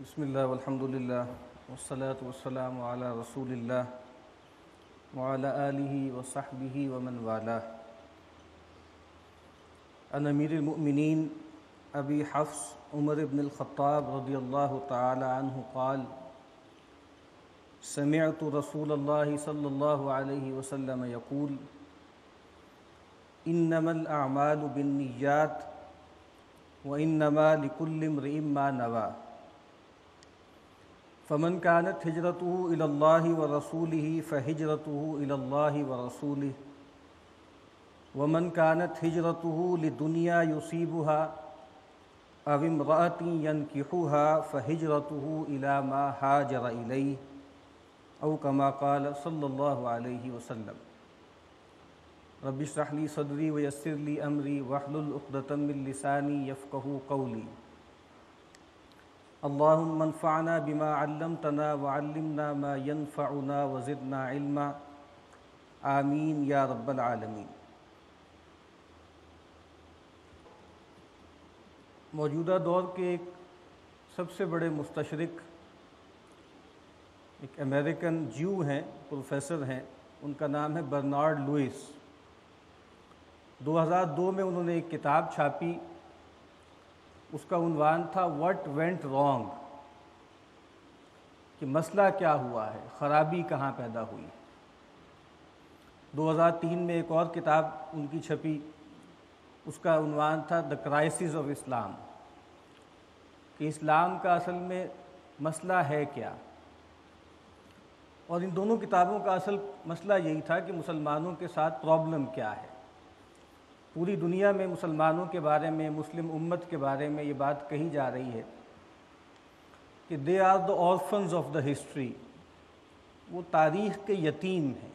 بسم اللہ والحمد للہ والصلاة والسلام علی رسول اللہ وعلی آلہ وصحبہ ومن والاہ۔ عن امیر المؤمنین ابی حفص عمر بن الخطاب رضی اللہ تعالی عنہ قال سمعت رسول اللہ صلی اللہ علیہ وسلم یقول انما الاعمال بالنیات وانما لکل امرئ ما نوی فمن كانت هجرته إلى الله ورسوله فهجرته إلى الله ورسوله ومن كانت هجرته لدنيا يصيبها أو امرأة ينكحها فهجرته إلى ما هاجر إليه أو كما قال صلى الله عليه وسلم۔ رب اشرح لي صدري ويسر لي أمري واحلل عقدة من لساني يفقهوا قولي۔ اللهم انفعنا بما علمتنا وعلمنا ما ينفعنا وزدنا علما آمین یا رب العالمین۔ موجودہ دور کے ایک سب سے بڑے مستشرق ایک امریکن جیو ہیں، پروفیسر ہیں، ان کا نام ہے برنارڈ لوئس۔ 2002 میں انہوں نے ایک کتاب چھاپی، اس کا عنوان تھا واٹ وینٹ رانگ، کہ مسئلہ کیا ہوا ہے، خرابی کہاں پیدا ہوئی۔ 2003 میں ایک اور کتاب ان کی چھپی، اس کا عنوان تھا دا کرائسس آف اسلام، کہ اسلام کا اصل میں مسئلہ ہے کیا۔ اور ان دونوں کتابوں کا اصل مسئلہ یہی تھا کہ مسلمانوں کے ساتھ پرابلم کیا ہے۔ پوری دنیا میں مسلمانوں کے بارے میں، مسلم امت کے بارے میں یہ بات کہی جا رہی ہے کہ they are the orphans of the history, وہ تاریخ کے یتیم ہیں،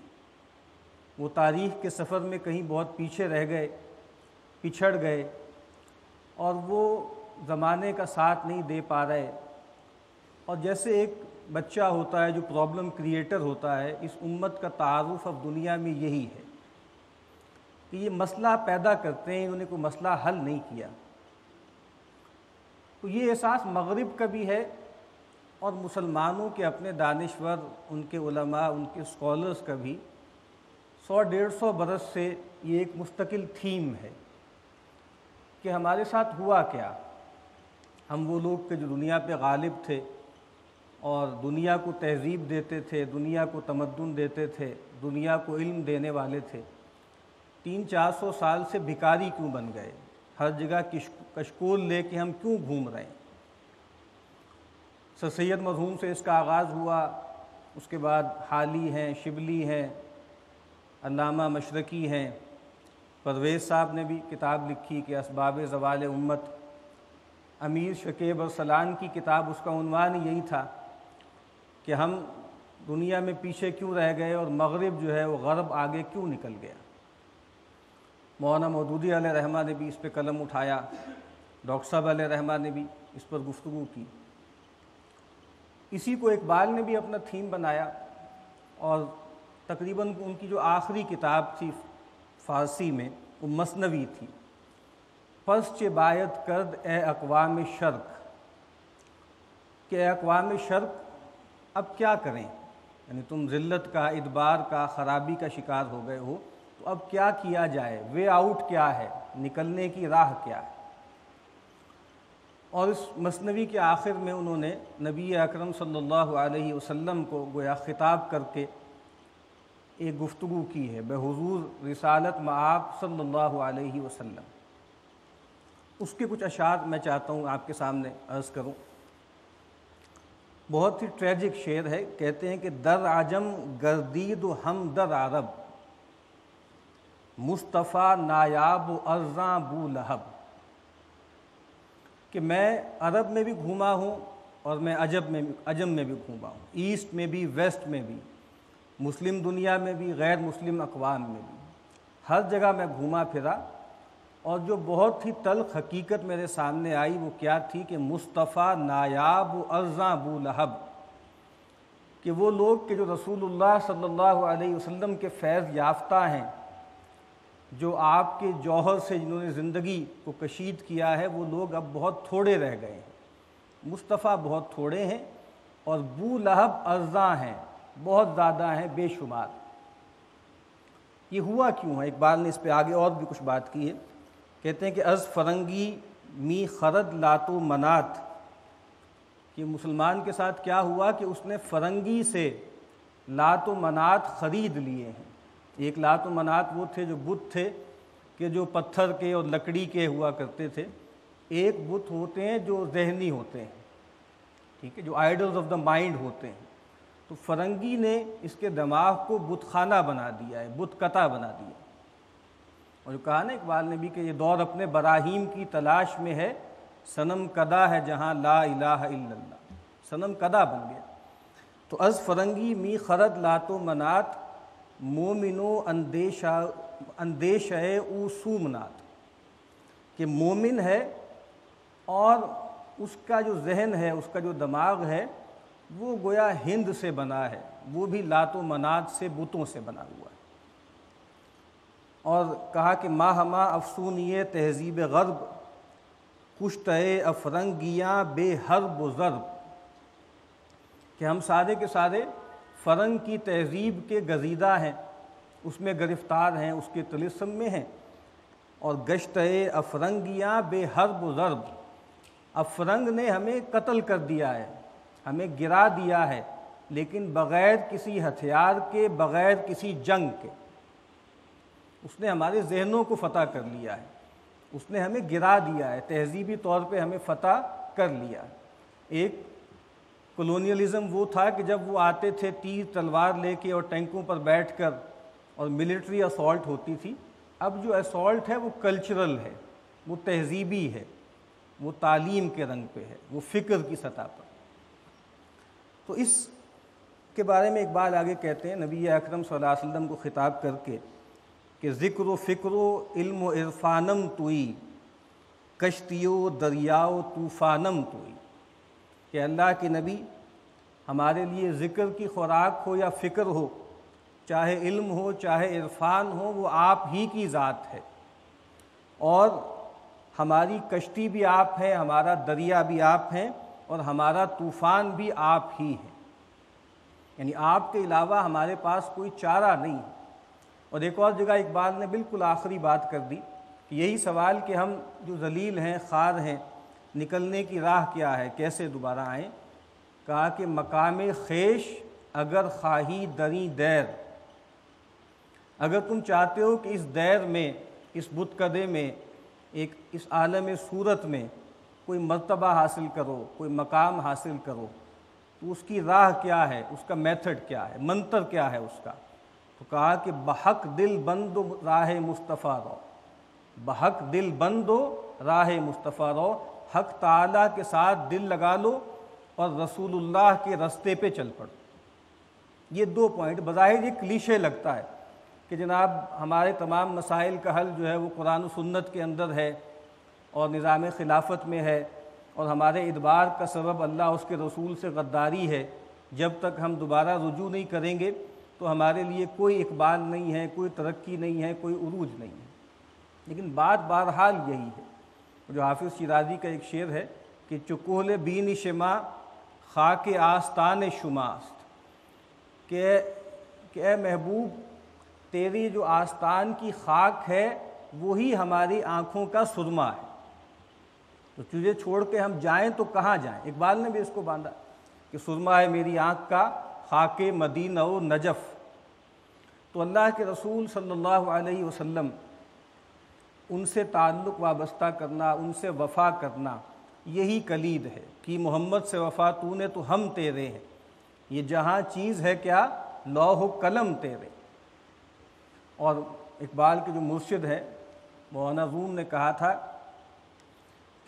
وہ تاریخ کے سفر میں کہیں بہت پیچھے رہ گئے، پچھڑ گئے، اور وہ زمانے کا ساتھ نہیں دے پا رہے۔ اور جیسے ایک بچہ ہوتا ہے جو پرابلم کریٹر ہوتا ہے، اس امت کا تعارف اب دنیا میں یہی ہے کہ یہ مسئلہ پیدا کرتے ہیں، انہوں نے کوئی مسئلہ حل نہیں کیا۔ تو یہ احساس مغرب کا بھی ہے اور مسلمانوں کے اپنے دانشور، ان کے علماء، ان کے اسکالرز کا بھی 100-150 برس سے یہ ایک مستقل تھیم ہے کہ ہمارے ساتھ ہوا کیا۔ ہم وہ لوگ کہ جو دنیا پہ غالب تھے اور دنیا کو تہذیب دیتے تھے، دنیا کو تمدن دیتے تھے، دنیا کو علم دینے والے تھے، 300-400 سال سے بھکاری کیوں بن گئے؟ ہر جگہ کشکول لے کے ہم کیوں گھوم رہے ہیں؟ سر سید مرحوم سے اس کا آغاز ہوا، اس کے بعد حالی ہیں، شبلی ہیں، علامہ مشرقی ہیں، پرویز صاحب نے بھی کتاب لکھی کہ اسباب زوال امت، امیر شکیب ارسلان کی کتاب، اس کا عنوان یہی تھا کہ ہم دنیا میں پیچھے کیوں رہ گئے اور مغرب جو ہے وہ غرب آگے کیوں نکل گیا۔ مولانا مودودی علیہ رحمہ نے بھی اس پہ قلم اٹھایا، ڈاکٹر صاحب علیہ رحمہ نے بھی اس پر گفتگو کی۔ اسی کو اقبال نے بھی اپنا تھیم بنایا، اور تقریباً ان کی جو آخری کتاب تھی فارسی میں وہ مثنوی تھی، پس چہ باید کرد اے اقوام شرق، کہ اے اقوام شرق اب کیا کریں، یعنی تم ذلت کا، ادبار کا، خرابی کا شکار ہو گئے ہو، تو اب کیا کیا جائے، وے آؤٹ کیا ہے، نکلنے کی راہ کیا ہے۔ اور اس مثنوی کے آخر میں انہوں نے نبی اکرم صلی اللہ علیہ وسلم کو گویا خطاب کر کے ایک گفتگو کی ہے بحضور رسالت مآب صلی اللہ علیہ وسلم۔ اس کے کچھ اشعار میں چاہتا ہوں آپ کے سامنے عرض کروں۔ بہت ہی ٹریجک شعر ہے، کہتے ہیں کہ در عجم گردید و ہم در عرب، مصطفیٰ نایاب و ارزاں بو لہب، کہ میں عرب میں بھی گھوما ہوں اور میں عجم میں بھی گھوما ہوں، ایسٹ میں بھی، ویسٹ میں بھی، مسلم دنیا میں بھی، غیر مسلم اقوام میں بھی، ہر جگہ میں گھوما پھرا، اور جو بہت ہی تلخ حقیقت میرے سامنے آئی وہ کیا تھی کہ مصطفیٰ نایاب و ارزاں بو لہب، کہ وہ لوگ کہ جو رسول اللہ صلی اللہ علیہ وسلم کے فیض یافتہ ہیں، جو آپ کے جوہر سے جنہوں نے زندگی کو کشید کیا ہے، وہ لوگ اب بہت تھوڑے رہ گئے ہیں۔ مصطفیٰ بہت تھوڑے ہیں اور بو لہب ارزاں ہیں، بہت زیادہ ہیں، بے شمار۔ یہ ہوا کیوں ہے؟ اقبال نے اس پہ آگے اور بھی کچھ بات کی ہے، کہتے ہیں کہ از فرنگی می خرد لاتو منات، کہ مسلمان کے ساتھ کیا ہوا کہ اس نے فرنگی سے لات و منات خرید لیے ہیں۔ ایک لات و منات وہ تھے جو بت تھے کہ جو پتھر کے اور لکڑی کے ہوا کرتے تھے، ایک بت ہوتے ہیں جو ذہنی ہوتے ہیں، ٹھیک ہے، جو آئیڈلز آف دا مائنڈ ہوتے ہیں۔ تو فرنگی نے اس کے دماغ کو بت خانہ بنا دیا ہے، بت کتا بنا دیا۔ اور جو کہا نا اقبال نے بھی کہ یہ دور اپنے براہیم کی تلاش میں ہے، صنم کدا ہے جہاں لا الہ الا اللہ، صنم کدا بن گیا۔ تو از فرنگی می خرد لاتو منات، مومنو اندیشہ او سومنات، کہ مومن ہے اور اس کا جو ذہن ہے، اس کا جو دماغ ہے، وہ گویا ہند سے بنا ہے، وہ بھی لات و منات سے، بتوں سے بنا ہوا ہے۔ اور کہا کہ ما ہما افسونی تہذیب غرب، کشتہ افرنگیاں بے حرب و ضرب، کہ ہم سارے کے سارے فرنگ کی تہذیب کے گزیدہ ہیں، اس میں گرفتار ہیں، اس کے طلسم میں ہیں۔ اور گشتہ افرنگیاں بے حرب و ضرب، افرنگ نے ہمیں قتل کر دیا ہے، ہمیں گرا دیا ہے، لیکن بغیر کسی ہتھیار کے، بغیر کسی جنگ کے۔ اس نے ہمارے ذہنوں کو فتح کر لیا ہے، اس نے ہمیں گرا دیا ہے، تہذیبی طور پہ ہمیں فتح کر لیا ہے۔ ایک کولونیلزم وہ تھا کہ جب وہ آتے تھے تیر تلوار لے کے اور ٹینکوں پر بیٹھ کر، اور ملٹری اسالٹ ہوتی تھی۔ اب جو اسالٹ ہے وہ کلچرل ہے، وہ تہذیبی ہے، وہ تعلیم کے رنگ پہ ہے، وہ فکر کی سطح پر۔ تو اس کے بارے میں اقبال آگے کہتے ہیں نبی اکرم صلی اللہ علیہ وسلم کو خطاب کر کے کہ ذکر و فکر و علم و عرفانم توئی، کشتی و دریاؤ طوفانم توئی، کہ اللہ کے نبی ہمارے لیے ذکر کی خوراک ہو یا فکر ہو، چاہے علم ہو چاہے عرفان ہو، وہ آپ ہی کی ذات ہے، اور ہماری کشتی بھی آپ ہے، ہمارا دریا بھی آپ ہیں، اور ہمارا طوفان بھی آپ ہی ہے، یعنی آپ کے علاوہ ہمارے پاس کوئی چارہ نہیں ہے۔ اور ایک اور جگہ اقبال نے بالکل آخری بات کر دی کہ یہی سوال کہ ہم جو ذلیل ہیں، خوار ہیں، نکلنے کی راہ کیا ہے، کیسے دوبارہ آئیں؟ کہا کہ مقام خیش اگر خواہی دری دیر، اگر تم چاہتے ہو کہ اس دیر میں، اس بت کدے میں، اس عالم صورت میں کوئی مرتبہ حاصل کرو، کوئی مقام حاصل کرو، تو اس کی راہ کیا ہے، اس کا میتھڈ کیا ہے، منتر کیا ہے اس کا؟ تو کہا کہ بحق دل بندو راہ مصطفیٰ رو، بحق دل بندو راہ مصطفیٰ رو، حق تعالیٰ کے ساتھ دل لگا لو اور رسول اللہ کے رستے پہ چل پڑو۔ یہ دو پوائنٹ بظاہر یہ کلیشے لگتا ہے کہ جناب ہمارے تمام مسائل کا حل جو ہے وہ قرآن و سنت کے اندر ہے اور نظام خلافت میں ہے، اور ہمارے ادبار کا سبب اللہ اس کے رسول سے غداری ہے۔ جب تک ہم دوبارہ رجوع نہیں کریں گے تو ہمارے لیے کوئی اقبال نہیں ہے، کوئی ترقی نہیں ہے، کوئی عروج نہیں ہے۔ لیکن بات بہرحال یہی ہے، جو حافظ شیرازی کا ایک شعر ہے کہ چکول بین شما خاک آستان شماست، کہ اے محبوب تیری جو آستان کی خاک ہے وہی ہماری آنکھوں کا سرما ہے، تو تجھے چھوڑ کے ہم جائیں تو کہاں جائیں؟ اقبال نے بھی اس کو باندھا کہ سرما ہے میری آنکھ کا خاک مدینہ و نجف۔ تو اللہ کے رسول صلی اللہ علیہ وسلم، ان سے تعلق وابستہ کرنا، ان سے وفا کرنا، یہی کلید ہے کہ محمد سے وفا تو نے تو ہم تیرے ہیں، یہ جہاں چیز ہے کیا لوح و قلم تیرے۔ اور اقبال کے جو مرشد ہیں مولانا روم نے کہا تھا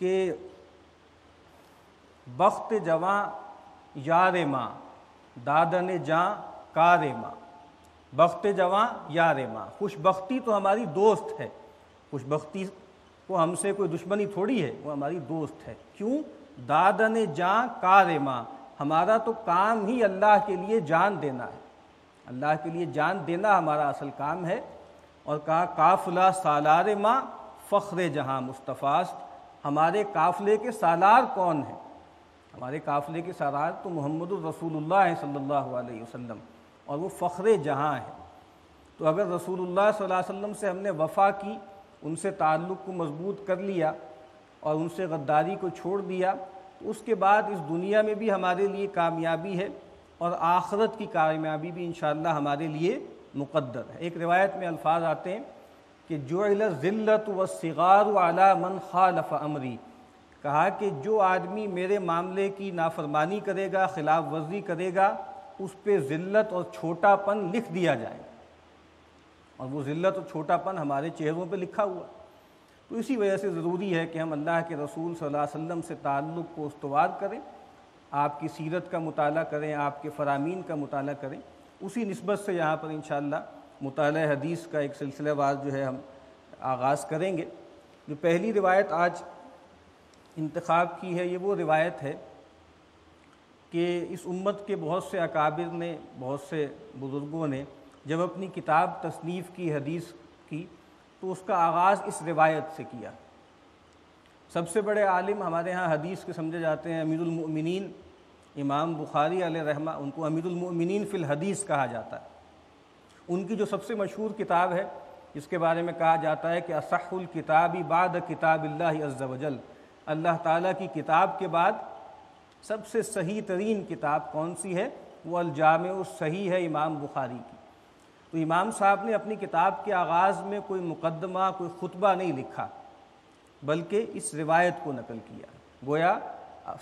کہ بخت جواں یار ماں دادن جاں کار ماں، بخت جواں یار ماں، خوش بختی تو ہماری دوست ہے، خوش بختی کو ہم سے کوئی دشمنی تھوڑی ہے، وہ ہماری دوست ہے۔ کیوں؟ دادن جاں کار ماں، ہمارا تو کام ہی اللہ کے لیے جان دینا ہے، اللہ کے لیے جان دینا ہمارا اصل کام ہے۔ اور کہا قافلہ سالار ماں فخر جہاں مصطفیٰ، ہمارے قافلے کے سالار کون ہیں؟ ہمارے قافلے کے سردار تو محمد الرسول اللہ صلی اللہ علیہ وسلم، اور وہ فخر جہاں ہے۔ تو اگر رسول اللہ صلی اللہ علیہ وسلم سے ہم نے وفا کی، ان سے تعلق کو مضبوط کر لیا اور ان سے غداری کو چھوڑ دیا، تو اس کے بعد اس دنیا میں بھی ہمارے لیے کامیابی ہے اور آخرت کی کامیابی بھی انشاءاللہ ہمارے لیے مقدر ہے۔ ایک روایت میں الفاظ آتے ہیں کہ جعل الذلۃ والصغار علی من خالف امری، کہا کہ جو آدمی میرے معاملے کی نافرمانی کرے گا، خلاف ورزی کرے گا، اس پہ ذلت اور چھوٹا پن لکھ دیا جائے، اور وہ ذلت اور چھوٹا پن ہمارے چہروں پہ لکھا ہوا۔ تو اسی وجہ سے ضروری ہے کہ ہم اللہ کے رسول صلی اللہ علیہ وسلم سے تعلق کو استوار کریں، آپ کی سیرت کا مطالعہ کریں، آپ کے فرامین کا مطالعہ کریں۔ اسی نسبت سے یہاں پر انشاءاللہ مطالعہ حدیث کا ایک سلسلہ وار جو ہے ہم آغاز کریں گے۔ جو پہلی روایت آج انتخاب کی ہے، یہ وہ روایت ہے کہ اس امت کے بہت سے اکابر نے، بہت سے بزرگوں نے جب اپنی کتاب تصنیف کی حدیث کی تو اس کا آغاز اس روایت سے کیا۔ سب سے بڑے عالم ہمارے ہاں حدیث کے سمجھے جاتے ہیں امیر المؤمنین امام بخاری علیہ رحمہ، ان کو امیر المؤمنین فی الحدیث کہا جاتا ہے۔ ان کی جو سب سے مشہور کتاب ہے، اس کے بارے میں کہا جاتا ہے کہ اصح الکتاب بعد کتاب اللہ عز وجل، اللہ تعالیٰ کی کتاب کے بعد سب سے صحیح ترین کتاب کون سی ہے؟ وہ الجامع الصحیح ہے امام بخاری کی۔ تو امام صاحب نے اپنی کتاب کے آغاز میں کوئی مقدمہ، کوئی خطبہ نہیں لکھا، بلکہ اس روایت کو نقل کیا، گویا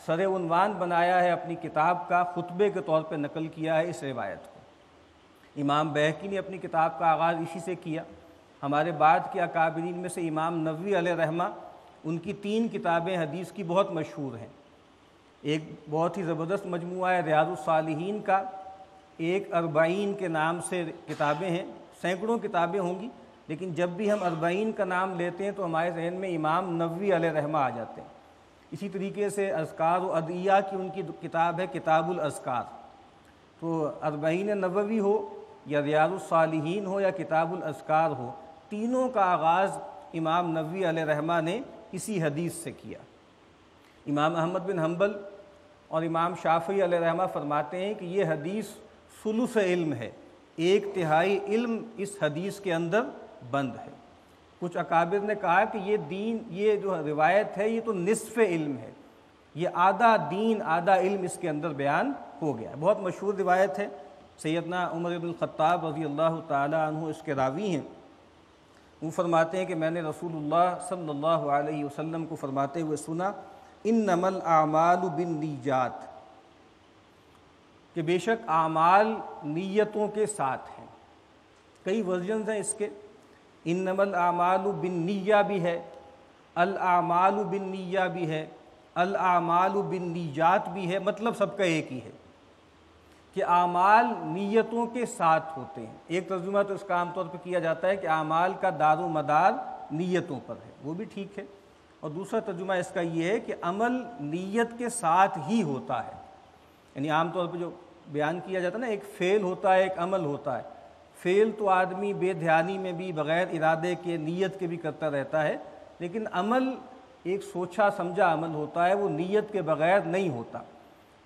سر عنوان بنایا ہے اپنی کتاب کا، خطبے کے طور پہ نقل کیا ہے اس روایت کو۔ امام بہقی نے اپنی کتاب کا آغاز اسی سے کیا۔ ہمارے بعد کے اکابرین میں سے امام نووی علیہ رحمہ، ان کی 3 کتابیں حدیث کی بہت مشہور ہیں۔ ایک بہت ہی زبردست مجموعہ ہے ریاض الصالحین کا، ایک اربعین کے نام سے کتابیں ہیں، سینکڑوں کتابیں ہوں گی، لیکن جب بھی ہم اربعین کا نام لیتے ہیں تو ہمارے ذہن میں امام نووی علیہ رحمہ آ جاتے ہیں۔ اسی طریقے سے اذکار و ادعیہ کی ان کی کتاب ہے کتاب الاذکار۔ تو اربعین نووی ہو یا ریاض الصالحین ہو یا کتاب الاذکار ہو، تینوں کا آغاز امام نووی علیہ رحمہ نے اسی حدیث سے کیا۔ امام احمد بن حنبل اور امام شافعی علیہ رحمہ فرماتے ہیں کہ یہ حدیث ثلث علم ہے، 1/3 علم اس حدیث کے اندر بند ہے۔ کچھ اکابر نے کہا کہ یہ جو روایت ہے یہ تو نصف علم ہے، یہ آدھا دین آدھا علم اس کے اندر بیان ہو گیا ہے۔ بہت مشہور روایت ہے، سیدنا عمر بن الخطاب رضی اللہ تعالی عنہ اس کے راوی ہیں۔ وہ فرماتے ہیں کہ میں نے رسول اللہ صلی اللہ علیہ وسلم کو فرماتے ہوئے سنا، انما الاعمال بالنیات، کہ بے شک اعمال نیتوں کے ساتھ ہیں۔ کئی ورژنز ہیں اس کے، انما الاعمال بالنیہ بھی ہے، الاعمال بالنیہ بھی ہے، الاعمال بالنیات بھی ہے، مطلب سب کا ایک ہی ہے کہ اعمال نیتوں کے ساتھ ہوتے ہیں۔ ایک ترجمہ تو اس کا عام طور پر کیا جاتا ہے کہ اعمال کا دار و مدار نیتوں پر ہے، وہ بھی ٹھیک ہے، اور دوسرا ترجمہ اس کا یہ ہے کہ عمل نیت کے ساتھ ہی ہوتا ہے۔ یعنی عام طور پہ جو بیان کیا جاتا ہے نا، ایک فعل ہوتا ہے، ایک عمل ہوتا ہے۔ فعل تو آدمی بے دھیانی میں بھی، بغیر ارادے کے، نیت کے بھی کرتا رہتا ہے، لیکن عمل ایک سوچا سمجھا عمل ہوتا ہے، وہ نیت کے بغیر نہیں ہوتا۔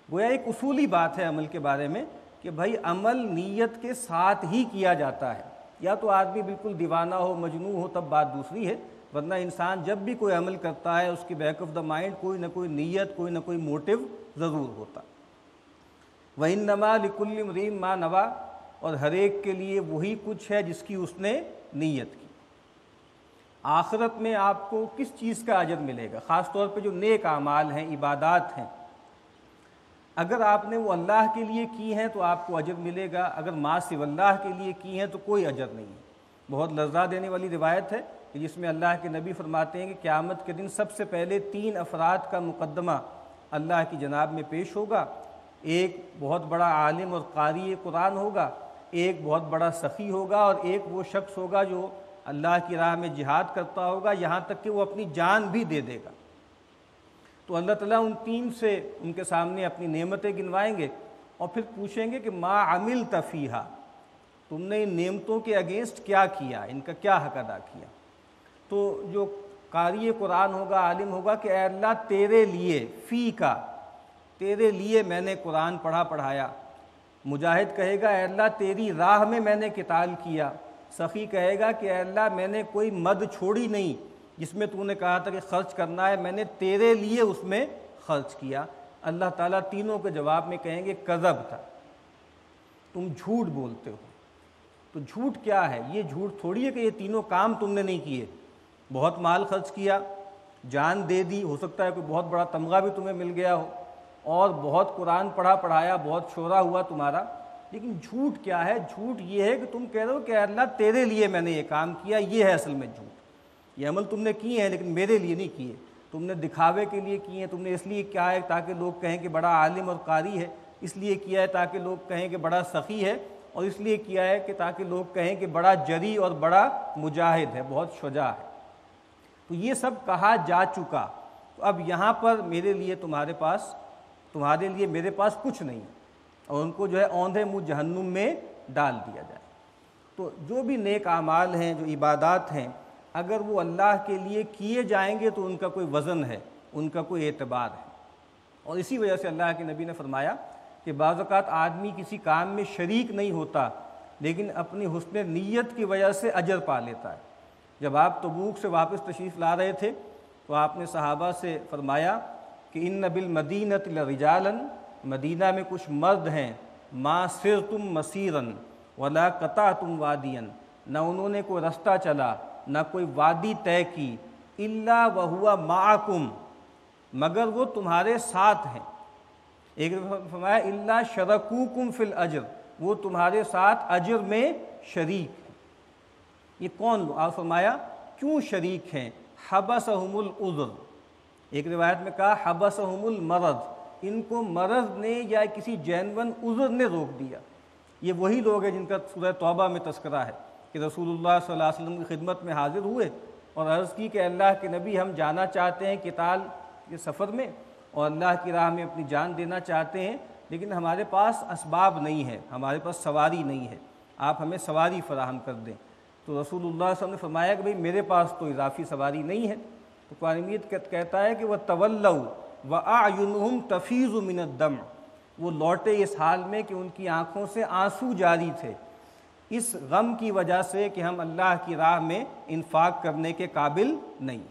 گویا ایک اصولی بات ہے عمل کے بارے میں کہ بھائی عمل نیت کے ساتھ ہی کیا جاتا ہے۔ یا تو آدمی بالکل دیوانہ ہو، مجنون ہو، تب بات دوسری ہے، ورنہ انسان جب بھی کوئی عمل کرتا ہے اس کی بیک آف دا مائنڈ کوئی نہ کوئی نیت، کوئی نہ کوئی موٹیو ضرور ہوتا۔ وَإِنَّمَا لِكُلِّ امْرِئٍ مَّا نَوَىٰ، اور ہر ایک کے لیے وہی کچھ ہے جس کی اس نے نیت کی۔ آخرت میں آپ کو کس چیز کا اجر ملے گا؟ خاص طور پہ جو نیک اعمال ہیں، عبادات ہیں، اگر آپ نے وہ اللہ کے لیے کی ہیں تو آپ کو اجر ملے گا، اگر ما سوی اللہ کے لیے کی ہیں تو کوئی اجر نہیں ہے۔ بہت لرزا دینے والی روایت ہے کہ جس میں اللہ کے نبی فرماتے ہیں کہ قیامت کے دن سب سے پہلے 3 افراد کا مقدمہ اللہ کی جناب میں پیش ہوگا۔ ایک بہت بڑا عالم اور قاری قرآن ہوگا، ایک بہت بڑا سخی ہوگا، اور ایک وہ شخص ہوگا جو اللہ کی راہ میں جہاد کرتا ہوگا، یہاں تک کہ وہ اپنی جان بھی دے دے گا۔ تو اللہ تعالیٰ ان 3 سے ان کے سامنے اپنی نعمتیں گنوائیں گے اور پھر پوچھیں گے کہ ما عملت فیہا، تم نے ان نعمتوں کے اگینسٹ کیا کیا، ان کا کیا حق ادا کیا۔ تو جو قاری قرآن ہوگا، عالم ہوگا، کہ اے اللہ تیرے لیے، فی کا تیرے لیے میں نے قرآن پڑھایا۔ مجاہد کہے گا اے اللہ تیری راہ میں نے قتال کیا۔ سخی کہے گا کہ اے اللہ میں نے کوئی مد چھوڑی نہیں، جس میں تو نے کہا تھا کہ خرچ کرنا ہے، میں نے تیرے لیے اس میں خرچ کیا۔ اللہ تعالیٰ تینوں کے جواب میں کہیں گے کذب تھا، تم جھوٹ بولتے ہو۔ تو جھوٹ کیا ہے؟ یہ جھوٹ تھوڑی ہے کہ یہ تینوں کام تم نے نہیں کیے۔ بہت مال خرچ کیا، جان دے دی، ہو سکتا ہے کوئی بہت بڑا تمغہ بھی تمہیں مل گیا ہو، اور بہت قرآن پڑھایا، بہت شعرا ہوا تمہارا، لیکن جھوٹ کیا ہے؟ جھوٹ یہ ہے کہ تم کہہ رہے ہو کہ اللہ تیرے لیے میں نے یہ کام کیا۔ یہ ہے اصل میں جھوٹ۔ یہ عمل تم نے کیے ہیں لیکن میرے لیے نہیں کیے، تم نے دکھاوے کے لیے کیے ہیں، تم نے اس لیے کیا ہے تاکہ لوگ کہیں کہ بڑا عالم اور قاری ہے، اس لیے کیا ہے تاکہ لوگ کہیں کہ بڑا سخی ہے، اور اس لیے کیا ہے کہ تاکہ لوگ کہیں کہ بڑا جری اور بڑا مجاہد ہے، بہت شجاع ہے۔ تو یہ سب کہا جا چکا۔ تو اب یہاں پر میرے لیے تمہارے لیے میرے پاس کچھ نہیں، اور ان کو جو ہے اوندھے منہ جہنم میں ڈال دیا جائے۔ تو جو بھی نیک اعمال ہیں، جو عبادات ہیں، اگر وہ اللہ کے لیے کیے جائیں گے تو ان کا کوئی وزن ہے، ان کا کوئی اعتبار ہے۔ اور اسی وجہ سے اللہ کے نبی نے فرمایا کہ بعض اوقات آدمی کسی کام میں شریک نہیں ہوتا لیکن اپنی حسن نیت کی وجہ سے اجر پا لیتا ہے۔ جب آپ تبوک سے واپس تشریف لا رہے تھے تو آپ نے صحابہ سے فرمایا کہ ان بالمدینۃ لرجالا، مدینہ میں کچھ مرد ہیں، ما سرتم مسیرا ولا قطعتم وادیا، نہ انہوں نے کوئی رستہ چلا، نہ کوئی وادی طے کی، الا وہو معکم، مگر وہ تمہارے ساتھ ہیں۔ ایک فرمایا الا شرکوکم فی الاجر، وہ تمہارے ساتھ اجر میں شریک ہیں۔ یہ کون لوگ؟ آپ فرمایا کیوں شریک ہیں؟ حبسہم العذر، ایک روایت میں کہا حبسہم المرض، ان کو مرض نے یا کسی جینون عذر نے روک دیا۔ یہ وہی لوگ ہیں جن کا سورہ توبہ میں تذکرہ ہے کہ رسول اللہ صلی اللہ علیہ وسلم کی خدمت میں حاضر ہوئے اور عرض کی کہ اللہ کے نبی ہم جانا چاہتے ہیں قتال کے سفر میں اور اللہ کی راہ میں اپنی جان دینا چاہتے ہیں، لیکن ہمارے پاس اسباب نہیں ہے، ہمارے پاس سواری نہیں ہے، آپ ہمیں سواری فراہم کر دیں۔ تو رسول اللہ صلی اللہ علیہ وسلم نے فرمایا کہ بھئی میرے پاس تو اضافی سواری نہیں ہے۔ تو قرآن مجید کہتا ہے کہ وَتَوَلَّوْا وَأَعْيُنُهُمْ تَفِيضُ مِنَ الدَّمْعِ، وہ لوٹے اس حال میں کہ ان کی آنکھوں سے آنسو جاری تھے، اس غم کی وجہ سے کہ ہم اللہ کی راہ میں انفاق کرنے کے قابل نہیں۔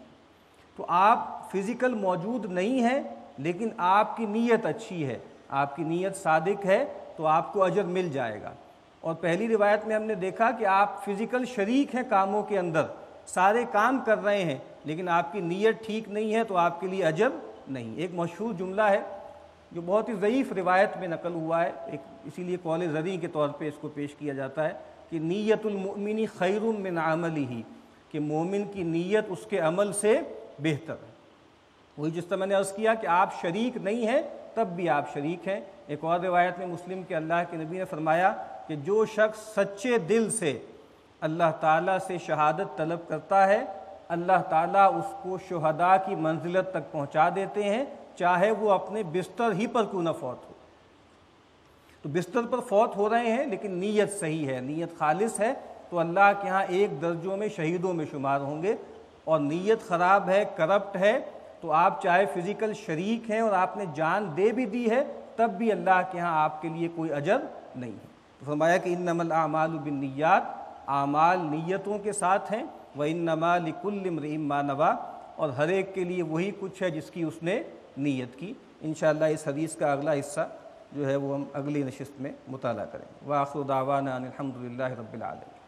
تو آپ فزیکل موجود نہیں ہیں لیکن آپ کی نیت اچھی ہے، آپ کی نیت صادق ہے تو آپ کو اجر مل جائے گا۔ اور پہلی روایت میں ہم نے دیکھا کہ آپ فزیکل شریک ہیں کاموں کے اندر، سارے کام کر رہے ہیں لیکن آپ کی نیت ٹھیک نہیں ہے تو آپ کے لیے اجر نہیں۔ ایک مشہور جملہ ہے جو بہت ہی ضعیف روایت میں نقل ہوا ہے، اسی لیے قول ذری کے طور پہ اس کو پیش کیا جاتا ہے کہ نیت المؤمن خیر من عملہ، کہ مومن کی نیت اس کے عمل سے بہتر ہے۔ وہی جس طرح میں نے عرض کیا کہ آپ شریک نہیں ہیں تب بھی آپ شریک ہیں۔ ایک اور روایت میں مسلم کے اللہ کے نبی نے فرمایا کہ جو شخص سچے دل سے اللہ تعالیٰ سے شہادت طلب کرتا ہے، اللہ تعالیٰ اس کو شہداء کی منزلت تک پہنچا دیتے ہیں، چاہے وہ اپنے بستر ہی پر کیوں نہ فوت ہو۔ تو بستر پر فوت ہو رہے ہیں لیکن نیت صحیح ہے، نیت خالص ہے تو اللہ کے ہاں ایک درجوں میں شہیدوں میں شمار ہوں گے۔ اور نیت خراب ہے، کرپٹ ہے، تو آپ چاہے فزیکل شریک ہیں اور آپ نے جان دے بھی دی ہے تب بھی اللہ کے ہاں آپ کے لیے کوئی اجر نہیں ہے۔ تو فرمایا کہ انما الاعمال بالنیات، اعمال نیتوں کے ساتھ ہیں، وانما لکل امرئ ما نویٰ، اور ہر ایک کے لیے وہی کچھ ہے جس کی اس نے نیت کی۔ انشاءاللہ اس حدیث کا اگلا حصہ جو ہے وہ ہم اگلی نشست میں مطالعہ کریں۔ وآخر دعوانا ان الحمد للہ رب العالمین۔